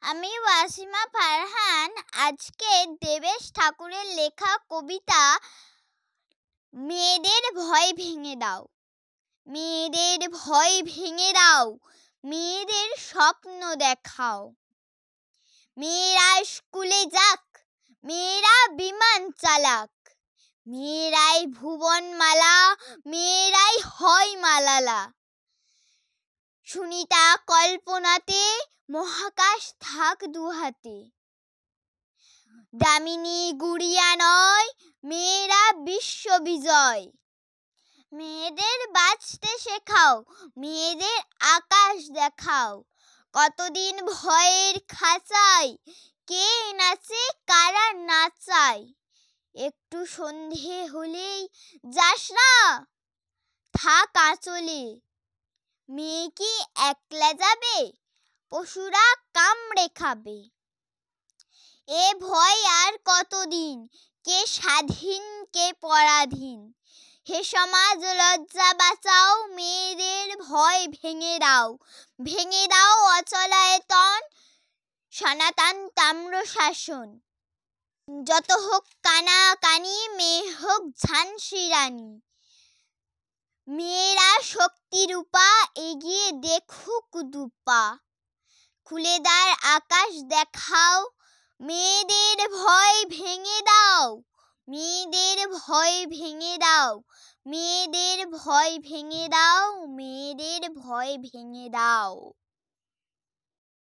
আমি ওয়াসিমা ফারহান আজকে দেবেশ ঠাকুরের লেখা কবিতা মেয়েদের ভয় ভেঙে দাও। মেয়েদের ভয় ভেঙে দাও, মেয়েদের স্বপ্ন দেখাও। মেয়েরা স্কুলে যাক, মেয়েরা বিমান চালাক, মেয়েরাই ভুবনমালা, মেয়েরাই হয় মালালা। সুনিতা কল্পনাতে মহাকাশ থাক দুহাতে। দামিনী গুড়িয়া নয়, মেয়েরা বিশ্ববিজয়। মেয়েদের বাঁচতে শেখাও, মেয়েদের আকাশ দেখাও। কতদিন ভয়ের খাঁচায়, কে নাচে কারা নাচায়। একটু সন্ধে হলেই যাস না, থাক আঁচলে। মেয়ে কি একলা যাবে, পশুরা কামড়ে খাবে। এ ভয় আর কতদিন, কে স্বাধীন কে পরাধীন। হে সমাজ লজ্জা বাঁচাও, মেয়েদের ভয় ভেঙে দাও। ভেঙে দাও অচলায়তন, সনাতন তাম্র শাসন। যত হোক কানাকানি, মেয়ে হোক ঝাঁসি রানী। মেয়েরা শক্তি রূপা, এগিয়ে দেখুক দুপা। খুলে দ্বার আকাশ দেখাও, মেয়েদের ভয় ভেঙে দাও। মেয়েদের ভয় ভেঙে দাও, মেয়েদের ভয় ভেঙে দাও, মেয়েদের ভয় ভেঙে দাও।